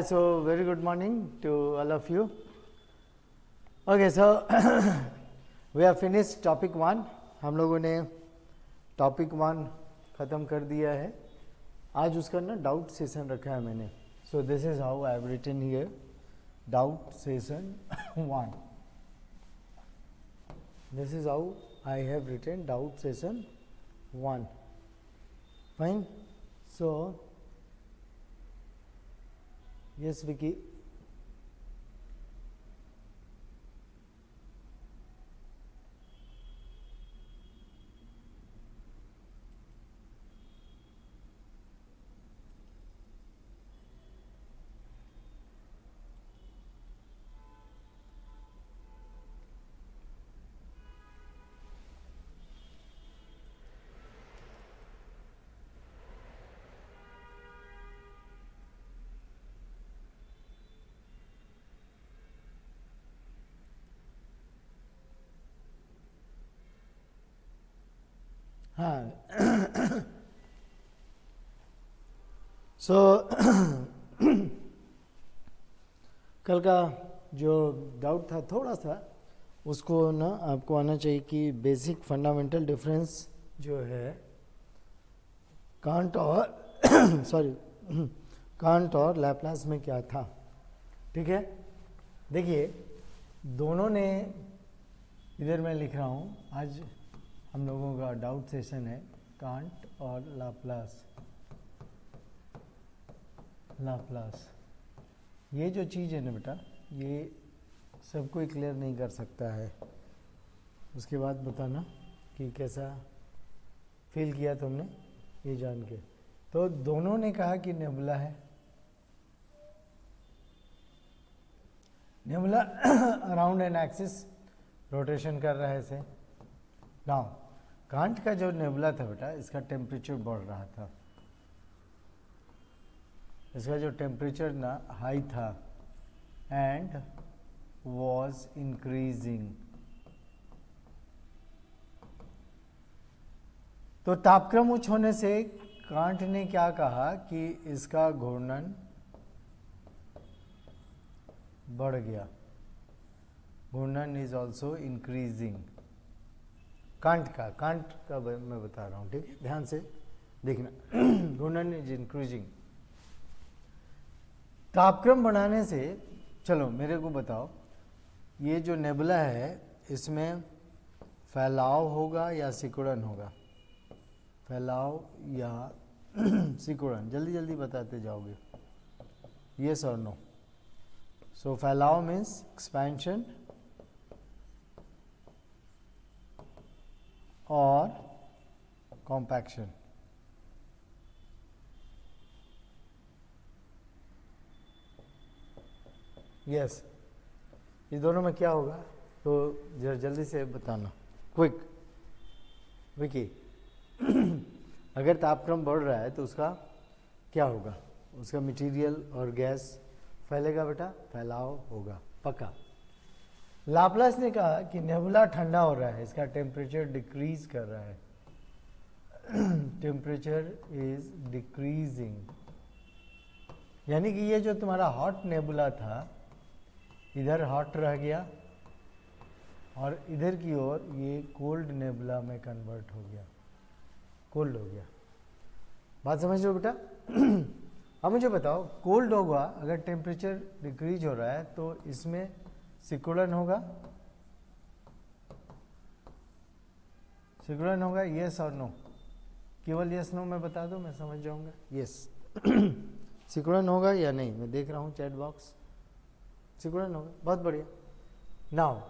So very good morning to all of you. Okay, so we have finished topic 1. हम लोगों ने topic 1 ख़त्म कर दिया है. आज उसका ना डाउट सेशन रखा है मैंने. So this is how I have written here doubt session 1. This is how I have written doubt session 1. Fine. So yes Vicky. हाँ सो कल का जो डाउट था थोड़ा सा उसको ना आपको आना चाहिए कि बेसिक फंडामेंटल डिफरेंस जो है कांट और सॉरी कांट और लैपलास में क्या था. ठीक है, देखिए दोनों ने इधर मैं लिख रहा हूँ. आज हम लोगों का डाउट सेशन है कांट और लाप्लास. ये जो चीज़ है ना बेटा, ये सब कोई क्लियर नहीं कर सकता है. उसके बाद बताना कि कैसा फील किया तुमने ये जान के. तो दोनों ने कहा कि नेबुला है. Nebula around an axis rotation कर रहा है इसे. नाउ कांट का जो नेबुला था बेटा, इसका टेम्परेचर बढ़ रहा था. इसका जो टेम्परेचर ना हाई था एंड वॉज इंक्रीजिंग. तो तापक्रम उच्च होने से कांट ने क्या कहा कि इसका घूर्णन बढ़ गया. घूर्णन इज ऑल्सो इंक्रीजिंग. कांट का मैं बता रहा हूँ. ठीक है, ध्यान से देखना. घूर्णन इज इंक्रीजिंग. तापक्रम बढ़ाने से, चलो मेरे को बताओ, ये जो नेबुला है इसमें फैलाव होगा या सिकुड़न होगा? फैलाव या सिकुड़न? जल्दी जल्दी बताते जाओगे. यस और नो. सो फैलाव मीन्स एक्सपेंशन और कॉम्पैक्शन. यस, ये दोनों में क्या होगा? तो जरा जल्दी से बताना, क्विक विकी. अगर तापक्रम बढ़ रहा है तो उसका क्या होगा? उसका मटेरियल और गैस फैलेगा बेटा, फैलाव होगा पक्का. लाप्लास ने कहा कि नेबुला ठंडा हो रहा है, इसका टेम्परेचर डिक्रीज कर रहा है. Temperature is decreasing. यानी कि ये जो तुम्हारा हॉट नेबुला था इधर हॉट रह गया और इधर की ओर ये कोल्ड नेबुला में कन्वर्ट हो गया, कोल्ड हो गया. बात समझ लो बेटा. अब मुझे बताओ, कोल्ड होगा अगर टेम्परेचर डिक्रीज हो रहा है तो इसमें सिकुड़न होगा? सिकुड़न होगा? यस और नो? केवल यस नो मैं बता दूं, मैं समझ जाऊंगा. यस सिकुड़न होगा या नहीं? मैं देख रहा हूं चैट बॉक्स. सिकुड़न होगा, बहुत बढ़िया. नाउ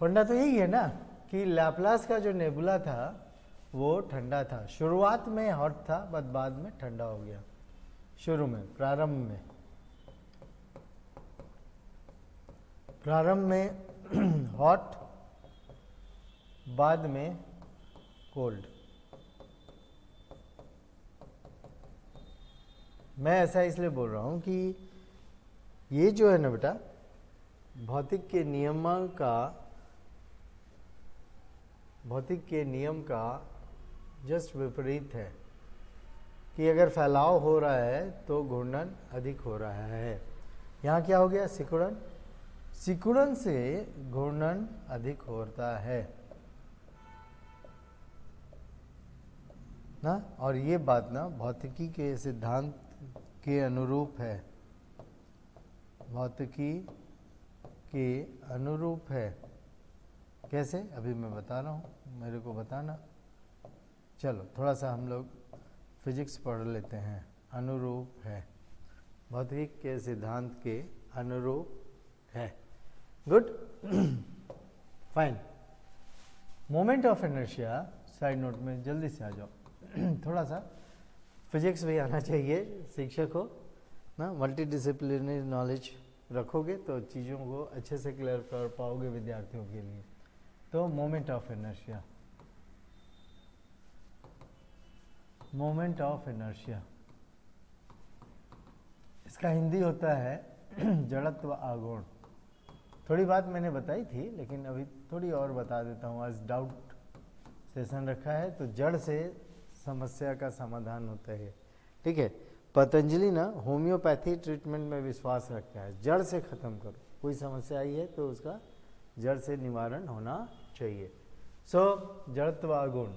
फंडा तो यही है ना कि लैपलास का जो नेबुला था वो ठंडा था. शुरुआत में हॉट था बट बाद में ठंडा हो गया. शुरू में, प्रारंभ में हॉट, बाद में कोल्ड. मैं ऐसा इसलिए बोल रहा हूं कि ये जो है ना बेटा, भौतिक के नियम का जस्ट विपरीत है. कि अगर फैलाव हो रहा है तो घूर्णन अधिक हो रहा है। यहाँ क्या हो गया, सिकुड़न, सिकुड़न से घूर्णन अधिक होता है ना। और ये बात ना भौतिकी के सिद्धांत के अनुरूप है, भौतिकी के अनुरूप है। कैसे, अभी मैं बता रहा हूँ, मेरे को बताना। चलो थोड़ा सा हम लोग फिजिक्स पढ़ लेते हैं। अनुरूप है, भौतिकी के सिद्धांत के अनुरूप है। Good, fine. Moment of inertia, side note में जल्दी से आ जाओ थोड़ा सा फिजिक्स भी आना चाहिए शिक्षक को ना, मल्टी डिसिप्लिनरी नॉलेज रखोगे तो चीज़ों को अच्छे से क्लियर कर पाओगे विद्यार्थियों के लिए। तो moment of inertia, moment of inertia, इसका हिंदी होता है जड़त्व आघूर्ण। थोड़ी बात मैंने बताई थी लेकिन अभी थोड़ी और बता देता हूँ। आज डाउट सेशन रखा है तो जड़ से समस्या का समाधान होता है, ठीक है। पतंजलि ना होम्योपैथी ट्रीटमेंट में विश्वास रखता है, जड़ से ख़त्म करो। कोई समस्या आई है तो उसका जड़ से निवारण होना चाहिए। जड़त्व आघूर्ण,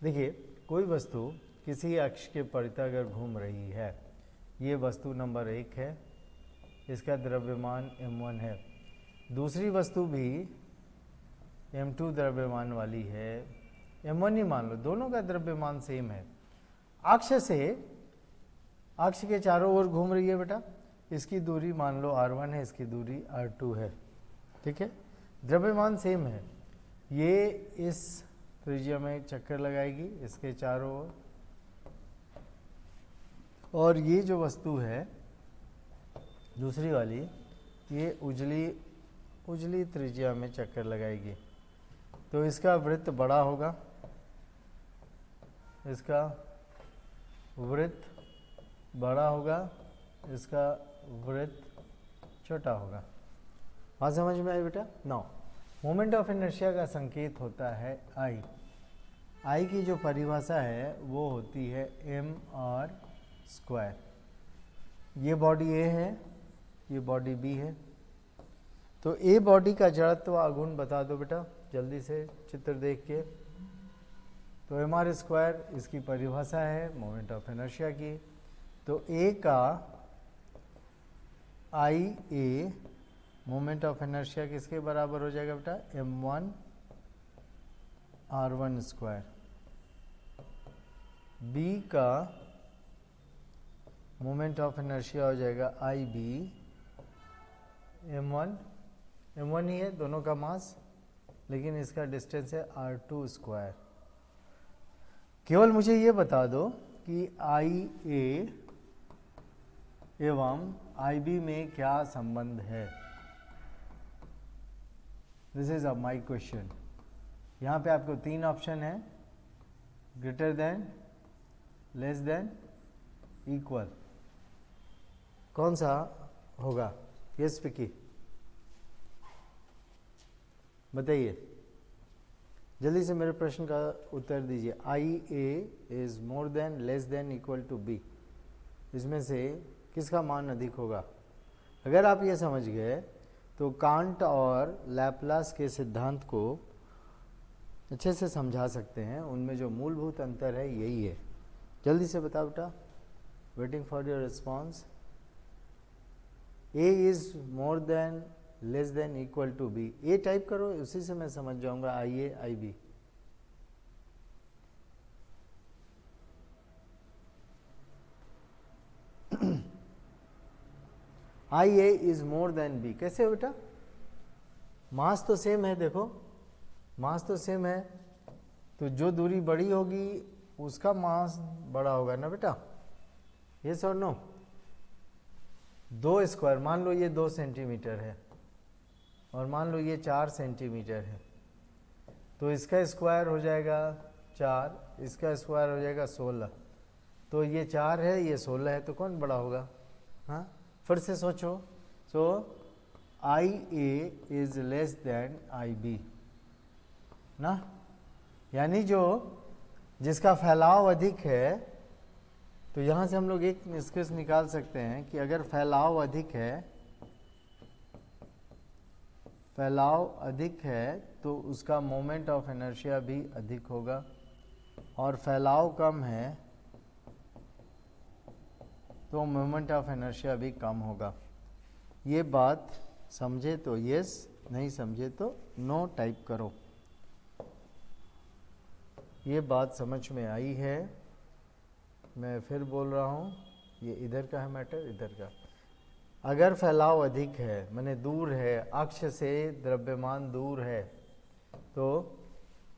देखिए कोई वस्तु किसी अक्ष के परितः अगर घूम रही है, ये वस्तु नंबर 1 है, इसका द्रव्यमान m1 है। दूसरी वस्तु भी m2 द्रव्यमान वाली है, m1 ही मान लो, दोनों का द्रव्यमान सेम है। अक्ष से, अक्ष के चारों ओर घूम रही है बेटा, इसकी दूरी मान लो r1 है, इसकी दूरी r2 है, ठीक है। द्रव्यमान सेम है, ये इस त्रिज्या में चक्कर लगाएगी इसके चारों ओर, और ये जो वस्तु है दूसरी वाली, ये उजली त्रिज्या में चक्कर लगाएगी। तो इसका वृत्त बड़ा होगा, इसका वृत्त बड़ा होगा, इसका वृत्त छोटा होगा। बात समझ में आई बेटा। नाउ मोमेंट ऑफ इनर्शिया का संकेत होता है आई। आई की जो परिभाषा है वो होती है mr²। ये बॉडी ए है, ये बॉडी बी है, तो ए बॉडी का जड़त्व आघूर्ण बता दो बेटा जल्दी से चित्र देख के। तो mr² इसकी परिभाषा है मोमेंट ऑफ इनर्शिया की। तो ए का आई ए मोमेंट ऑफ इनर्शिया किसके बराबर हो जाएगा बेटा, m1 r1²। बी का मोमेंट ऑफ इनर्शिया हो जाएगा आई बी m1 ही है, दोनों का मास, लेकिन इसका डिस्टेंस है r2²। केवल मुझे ये बता दो कि आई ए एवं आई बी में क्या संबंध है। This is my question. यहाँ पे आपको 3 ऑप्शन है, greater than, less than, equal. कौन सा होगा? यस विकी बताइए, जल्दी से मेरे प्रश्न का उत्तर दीजिए। I A is more than, less than, equal to B, इसमें से किसका मान अधिक होगा? अगर आप ये समझ गए तो कांट और लैपलास के सिद्धांत को अच्छे से समझा सकते हैं। उनमें जो मूलभूत अंतर है यही है। जल्दी से बताओ बेटा, waiting for your response. A is more than, less than, equal to B. A type करो, उसी से मैं समझ जाऊंगा I A I B. I A is more than B. कैसे बेटा? मास तो सेम है, देखो मास तो सेम है, तो जो दूरी बड़ी होगी उसका मास बड़ा होगा ना बेटा। यस और नो? 2 स्क्वायर, मान लो ये 2 सेंटीमीटर है और मान लो ये 4 सेंटीमीटर है, तो इसका स्क्वायर हो जाएगा 4, इसका स्क्वायर हो जाएगा 16। तो ये 4 है, ये 16 है, तो कौन बड़ा होगा? हाँ, फिर से सोचो। So I A is less than I B ना, यानी जो जिसका फैलाव अधिक है तो यहाँ से हम लोग एक निष्कर्ष निकाल सकते हैं कि अगर फैलाव अधिक है तो उसका मोमेंट ऑफ इनर्शिया भी अधिक होगा, और फैलाव कम है तो मोमेंट ऑफ इनर्शिया भी कम होगा। ये बात समझे तो यस, नहीं समझे तो नो टाइप करो। ये बात समझ में आई है? मैं फिर बोल रहा हूँ, ये इधर का है मैटर, इधर का। अगर फैलाव अधिक है, माने दूर है, अक्ष से द्रव्यमान दूर है, तो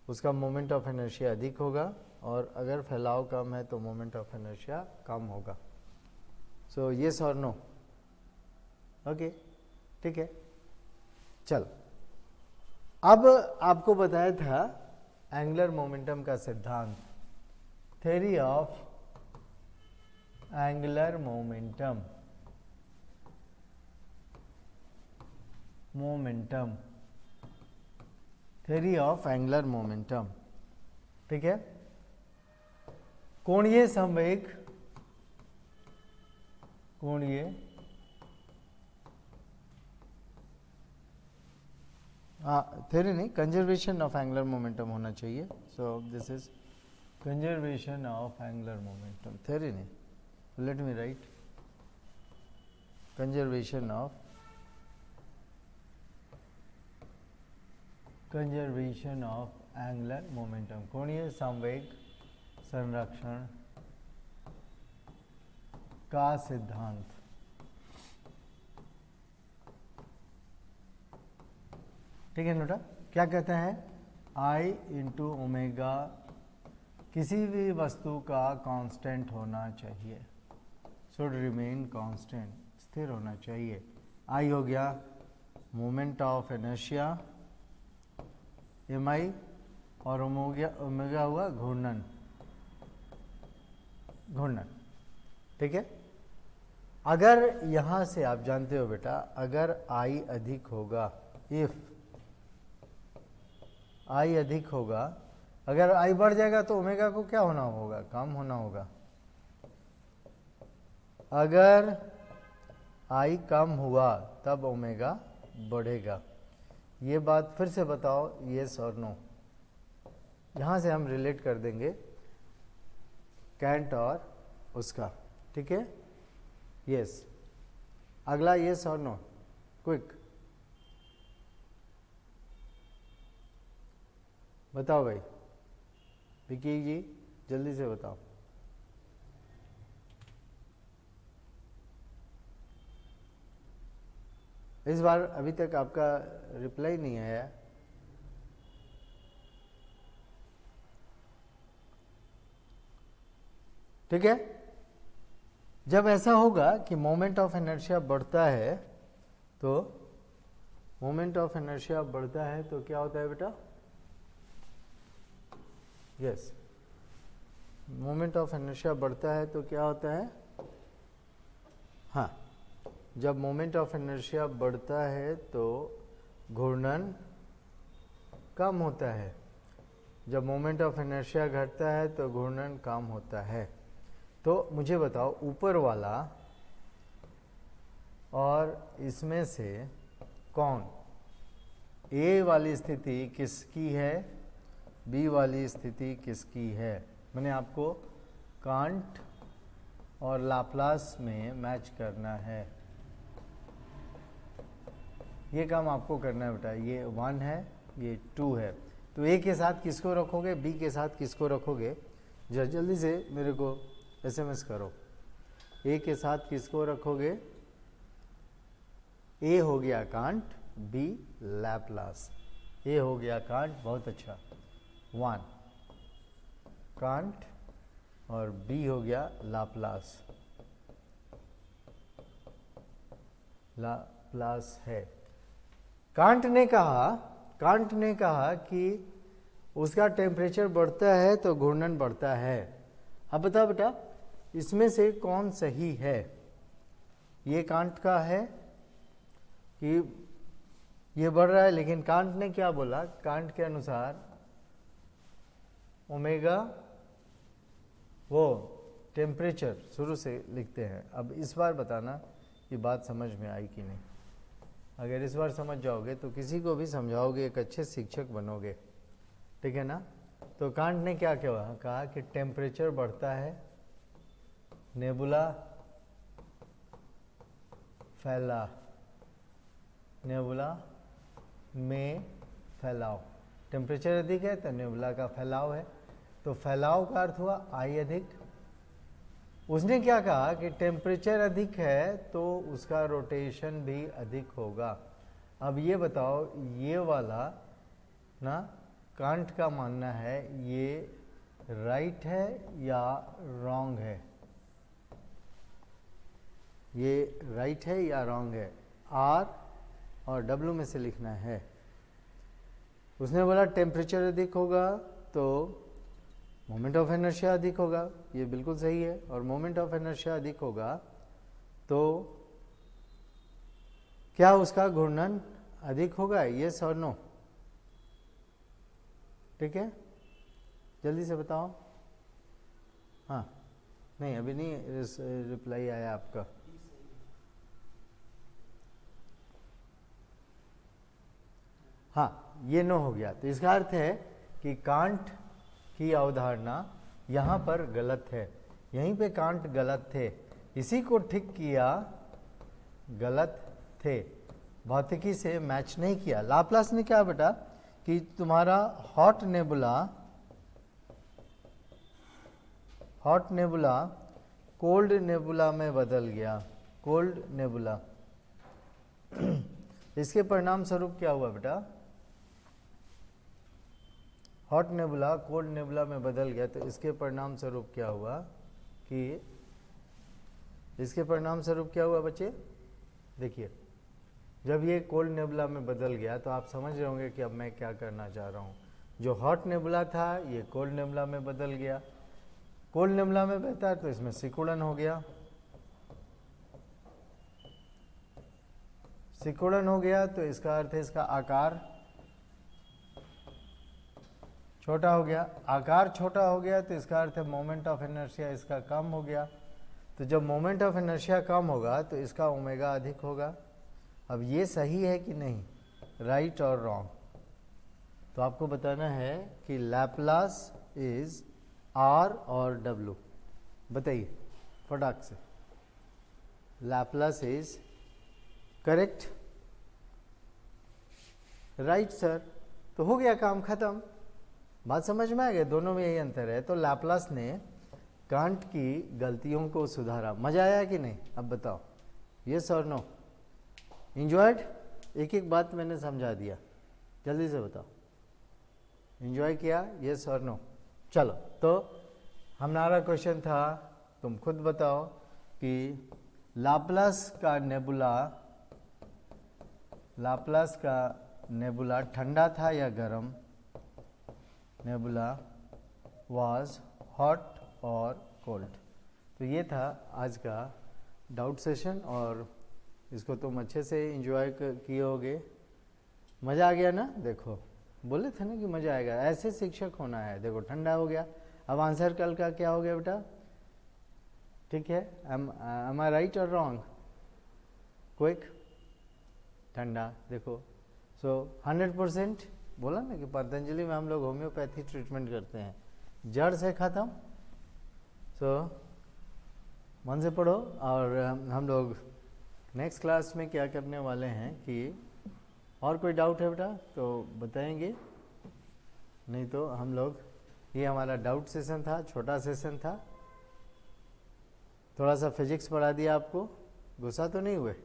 उसका मोमेंट ऑफ इनर्शिया अधिक होगा, और अगर फैलाव कम है तो मोमेंट ऑफ इनर्शिया कम होगा। सो यस और नो? ओके, ठीक है। चल, अब आपको बताया था एंगुलर मोमेंटम का सिद्धांत, theory of angular momentum, theory of angular momentum, ठीक है। कोणीय संवेग, थ्योरी नहीं, कंजर्वेशन ऑफ एंगुलर मोमेंटम होना चाहिए। So this is conservation of angular momentum, theory नहीं। Let me write conservation of angular momentum, कोणीय संवेग संरक्षण का सिद्धांत। ठीक है नोटा, क्या कहते हैं? I इंटू ओमेगा किसी भी वस्तु का कांस्टेंट होना चाहिए, शुड रिमेन कांस्टेंट, स्थिर होना चाहिए। I हो गया मोमेंट ऑफ इनर्शिया mi, और ओमेगा हुआ घूर्णन, ठीक है। अगर यहां से आप जानते हो बेटा, अगर I अधिक होगा, इफ I अधिक होगा, अगर I बढ़ जाएगा तो ओमेगा को क्या होना होगा? कम होना होगा। अगर I कम हुआ तब ओमेगा बढ़ेगा। ये बात फिर से बताओ, यस और नो? यहां से हम रिलेट कर देंगे कैंट और उसका, ठीक है। यस, अगला यस और नो, क्विक बताओ भाई, विकी जी जल्दी से बताओ। इस बार अभी तक आपका रिप्लाई नहीं आया। ठीक है, जब ऐसा होगा कि मोमेंट ऑफ इनर्शिया बढ़ता है, तो मोमेंट ऑफ इनर्शिया बढ़ता है तो क्या होता है बेटा? यस, मोमेंट ऑफ इनर्शिया बढ़ता है तो क्या होता है? हाँ, जब मोमेंट ऑफ इनर्शिया बढ़ता है तो घूर्णन कम होता है, जब मोमेंट ऑफ इनर्शिया घटता है तो घूर्णन कम होता है। तो मुझे बताओ, ऊपर वाला और इसमें से कौन, ए वाली स्थिति किसकी है, बी वाली स्थिति किसकी है? मैंने आपको कांट और लाप्लास में मैच करना है, ये काम आपको करना है बेटा। ये 1 है, ये 2 है, तो ए के साथ किसको रखोगे, बी के साथ किसको रखोगे? जल्दी से मेरे को एसएमएस करो। ए के साथ किसको रखोगे? ए हो गया कांट, बी लैप्लास। ए हो गया कांट, बहुत अच्छा, 1 कांट, और बी हो गया लाप्लास। लाप्लास है। कांट ने कहा कि उसका टेम्परेचर बढ़ता है तो घूर्णन बढ़ता है। अब बताओ बेटा, इसमें से कौन सही है? ये कांट का है कि ये बढ़ रहा है, लेकिन कांट ने क्या बोला? कांट के अनुसार ओमेगा वो टेम्परेचर शुरू से लिखते हैं। अब इस बार बताना कि बात समझ में आई कि नहीं। अगर इस बार समझ जाओगे तो किसी को भी समझाओगे, एक अच्छे शिक्षक बनोगे, ठीक है ना। तो कांट ने क्या कहा कि टेम्परेचर बढ़ता है, नेबुला फैला, नेबुला में फैलाव। टेम्परेचर अधिक है तो नेबुला का फैलाव है, तो फैलाव का अर्थ हुआ आई अधिक। उसने क्या कहा कि टेम्परेचर अधिक है तो उसका रोटेशन भी अधिक होगा। अब ये बताओ, ये वाला ना कांट का मानना है ये राइट है या रॉन्ग है? ये राइट है या रॉन्ग है? आर और डब्ल्यू में से लिखना है। उसने बोला टेम्परेचर अधिक होगा तो मोमेंट ऑफ इनर्शिया अधिक होगा, ये बिल्कुल सही है। और मोमेंट ऑफ इनर्शिया अधिक होगा तो क्या उसका घूर्णन अधिक होगा? यस और नो? ठीक है, जल्दी से बताओ। हाँ, नहीं अभी नहीं रिप्लाई आया आपका। हाँ, ये नो हो गया। तो इसका अर्थ है कि कांट की अवधारणा यहाँ पर गलत है, यहीं पे कांट गलत थे, इसी को ठीक किया, गलत थे, भौतिकी से मैच नहीं किया। लाप्लास ने क्या बेटा कि तुम्हारा हॉट नेबुला कोल्ड नेबुला में बदल गया, कोल्ड नेबुला। इसके परिणाम स्वरूप क्या हुआ बेटा? हॉट नेबुला कोल्ड नेबुला में बदल गया, तो इसके परिणाम स्वरूप क्या हुआ कि इसके परिणाम स्वरूप क्या हुआ बच्चे? देखिए, जब ये कोल्ड नेबुला में बदल गया तो आप समझ रहे होंगे कि अब मैं क्या करना चाह रहा हूँ। जो हॉट नेबुला था ये कोल्ड नेबुला में बदल गया, कोल्ड नेबुला में बहता है तो इसमें सिकुड़न हो गया, सिकुड़न हो गया तो इसका अर्थ है इसका आकार छोटा हो गया। आकार छोटा हो गया तो इसका अर्थ है मोमेंट ऑफ इनर्शिया इसका कम हो गया। तो जब मोमेंट ऑफ इनर्शिया कम होगा तो इसका ओमेगा अधिक होगा। अब ये सही है कि नहीं, राइट और रॉन्ग? तो आपको बताना है कि लैपलास इज आर और डब्ल्यू। बताइए फटाक से, Laplace is correct? Right sir. तो हो गया काम खत्म, बात समझ में आ गया, दोनों में यही अंतर है। तो लैपलास ने कांट की गलतियों को सुधारा। मजा आया कि नहीं? अब बताओ, यस और नो? इंजॉयड? एक एक बात मैंने समझा दिया, जल्दी से बताओ, इंजॉय किया? यस और नो? चलो, तो हमारा क्वेश्चन था, तुम खुद बताओ कि लाप्लास का नेबुला ठंडा था या गर्म? नेबुला वाज हॉट और कोल्ड। तो ये था आज का डाउट सेशन, और इसको तुम अच्छे से एंजॉय किए होगे। मज़ा आ गया ना? देखो बोले थे ना कि मज़ा आएगा, ऐसे शिक्षक होना है। देखो ठंडा हो गया। अब आंसर कल का क्या हो गया बेटा? ठीक है, एम आई राइट और रॉन्ग? क्विक, ठंडा। देखो सो 100% बोला ना कि पतंजलि में हम लोग होम्योपैथी ट्रीटमेंट करते हैं, जड़ से ख़त्म। सो मन से पढ़ो। और हम लोग नेक्स्ट क्लास में क्या करने वाले हैं कि और कोई डाउट है बेटा तो बताएंगे, नहीं तो हम लोग, ये हमारा डाउट सेशन था, छोटा सेशन था, थोड़ा सा फिजिक्स पढ़ा दिया आपको, गुस्सा तो नहीं हुए?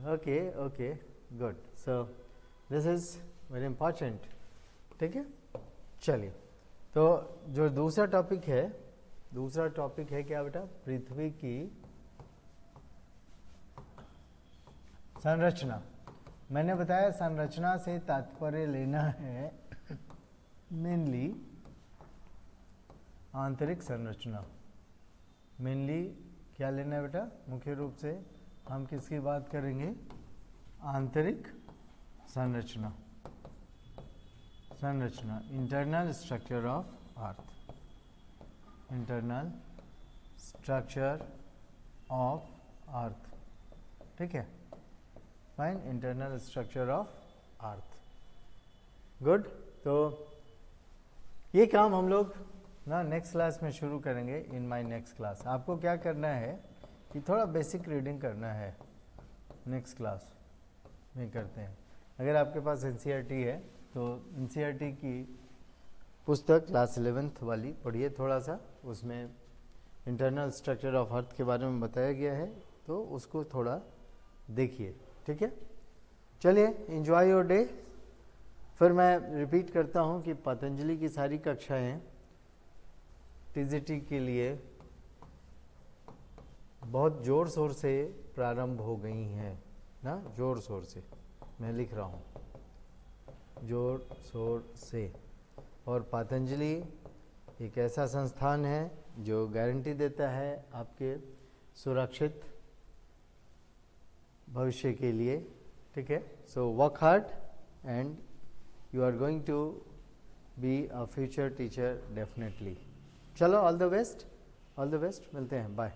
Okay okay good. So this is very important, ठीक है। चलिए, तो जो दूसरा टॉपिक है क्या बेटा? पृथ्वी की संरचना। मैंने बताया संरचना से तात्पर्य लेना है मेनली आंतरिक संरचना। मेनली क्या लेना है बेटा? मुख्य रूप से हम किसकी बात करेंगे? आंतरिक संरचना, internal structure of earth, internal structure of earth, ठीक है, fine, internal structure of earth, good. तो ये काम हम लोग ना नेक्स्ट क्लास में शुरू करेंगे, इन माय नेक्स्ट क्लास। आपको क्या करना है कि थोड़ा बेसिक रीडिंग करना है, नेक्स्ट क्लास में करते हैं। अगर आपके पास एनसीईआरटी है तो एनसीईआरटी की पुस्तक क्लास 11th वाली पढ़िए थोड़ा सा, उसमें इंटरनल स्ट्रक्चर ऑफ अर्थ के बारे में बताया गया है, तो उसको थोड़ा देखिए, ठीक है। चलिए, एंजॉय योर डे। फिर मैं रिपीट करता हूँ कि पतंजलि की सारी कक्षाएं टीजीटी के लिए बहुत ज़ोर शोर से प्रारंभ हो गई हैं ना, ज़ोर शोर से, मैं लिख रहा हूँ ज़ोर शोर से। और पतंजलि एक ऐसा संस्थान है जो गारंटी देता है आपके सुरक्षित भविष्य के लिए, ठीक है। So work hard and you are going to be a future teacher definitely. चलो, all the best, all the best, मिलते हैं, बाय।